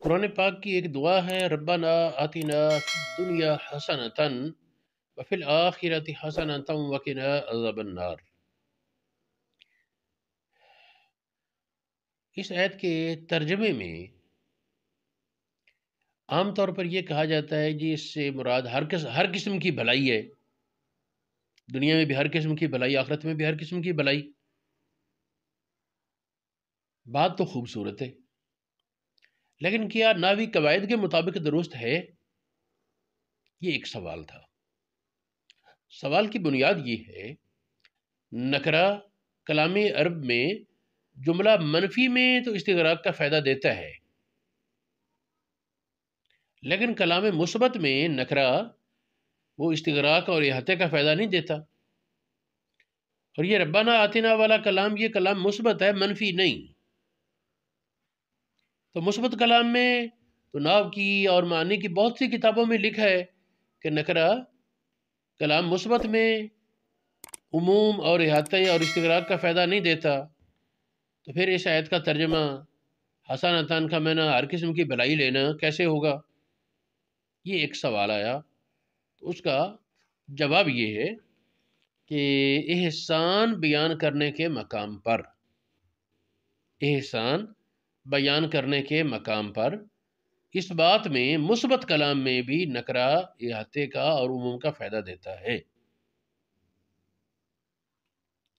قرآن پاک کی ایک دعا ہے، ربنا آتنا فی الدنیا حسنۃ وفی الآخرۃ حسنۃ وقنا عذاب النار۔ اس آیت کے ترجمے میں عام طور پر یہ کہا جاتا ہے جی اس سے مراد ہر قسم کی بھلائی ہے، دنیا میں بھی ہر قسم کی بھلائی، آخرت میں بھی ہر قسم کی بھلائی۔ بات تو خوبصورت ہے، لیکن کیا نحوی قواعد کے مطابق درست ہے؟ یہ ایک سوال تھا۔ سوال کی بنیاد یہ ہے، نکرہ کلام عرب میں جملہ منفی میں تو استغراق کا فائدہ دیتا ہے، لیکن کلام مثبت میں نکرہ وہ استغراق اور احاطے کا فائدہ نہیں دیتا۔ اور یہ ربنا آتنا والا کلام، یہ کلام مثبت ہے، منفی نہیں۔ تو مثبت کلام میں تو نحو کی اور معنی کی بہت سی کتابوں میں لکھا ہے کہ نکرہ کلام مثبت میں عموم اور احاطے اور استغراق کا فائدہ نہیں دیتا۔ تو پھر اس آیت کا ترجمہ حسنۃ کا معنی ہر قسم کی بھلائی لینا کیسے ہوگا؟ یہ ایک سوال آیا۔ تو اس کا جواب یہ ہے کہ احسان بیان کرنے کے مقام پر، احسان بیان کرنے کے مقام پر اس بات میں مثبت کلام میں بھی نکرہ احاطے کا اور عموم کا فائدہ دیتا ہے،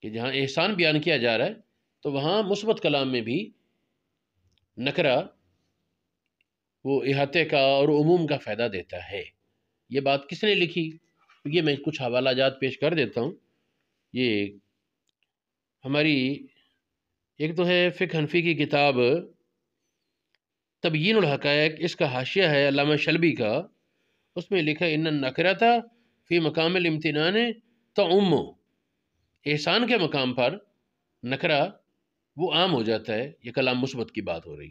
کہ جہاں احسان بیان کیا جا رہا ہے تو وہاں مثبت کلام میں بھی نکرہ وہ احاطے کا اور عموم کا فائدہ دیتا ہے۔ یہ بات کس نے لکھی؟ یہ میں کچھ حوالہ جات پیش کر دیتا ہوں۔ یہ ہماری ایک تو ہے فقہ حنفی کی کتاب تبیین الحقائق، اس کا حاشیہ ہے علامہ شلبی کا، اس میں لکھا ان النکرۃ فی مقام الامتنان تعم، احسان کے مقام پر نکرہ وہ عام ہو جاتا ہے، یہ کلام مثبت کی بات ہو رہی۔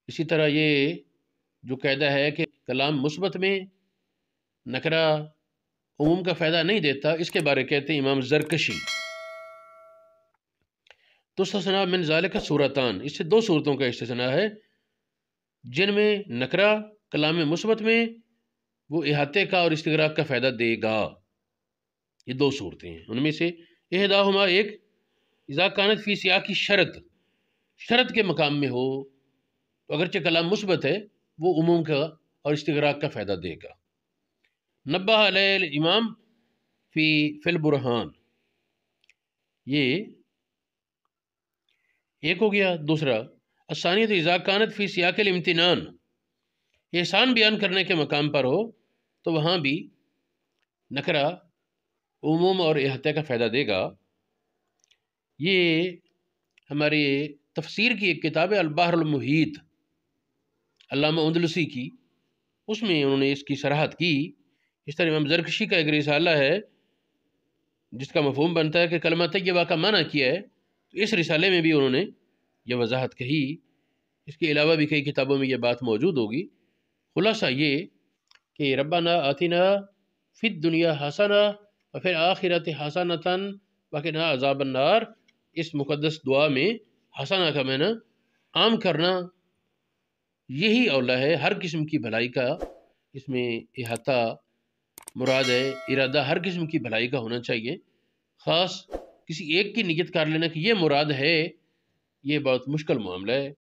اسی طرح یہ جو قاعدہ ہے کہ کلام مثبت میں نکرہ عموم کا فائدہ نہیں دیتا، اس کے بارے کہتے ہیں امام زرکشی، تستثنیٰ من ذالک صورتان، اس سے دو صورتوں کا استثناء ہے جن میں نکرہ کلام مثبت میں وہ احاطے کا اور استغراق کا فائدہ دے گا۔ یہ دو صورتیں ہیں، ان میں سے احداہما ایک اذا کانت فی سیاق کی شرط کے مقام میں ہو تو اگرچہ کلام مثبت ہے وہ عموم کا اور استغراق کا فائدہ دے گا۔ نبہ علیہ الامام فی البرہان، یہ ایک ہو گیا۔ دوسرا الثانیۃ اذا کانت فی سیاق الامتنان، احسان بیان کرنے کے مقام پر ہو تو وہاں بھی نکرہ عموم اور احاطے کا فائدہ دے گا۔ یہ ہمارے تفسیر کی ایک کتاب ہے البحر المحیط، علامہ اندلسی کی، اس میں انہوں نے اس کی صراحت کی۔ اس طرح امام زرکشی کا ایک رسالہ ہے جس کا مفہوم بنتا ہے کہ کلمہ طیبہ کا معنی کیا ہے، تو اس رسالے میں بھی انہوں نے یہ وضاحت کہی۔ اس کے علاوہ بھی کئی کتابوں میں یہ بات موجود ہوگی۔ خلاصہ یہ کہ ربنا آتنا فی الدنیا حسنہ وفی الآخرۃ حسنۃ وقنا عذاب النار، اس مقدس دعا میں حسنہ کا معنی عام کرنا یہی اولا ہے، ہر قسم کی بھلائی کا اس میں احاطہ مراد ہے، ارادہ ہر قسم کی بھلائی کا ہونا چاہیے۔ خاص کسی ایک کی نیت کر لینا کہ یہ مراد ہے، یہ بہت مشکل معاملہ ہے۔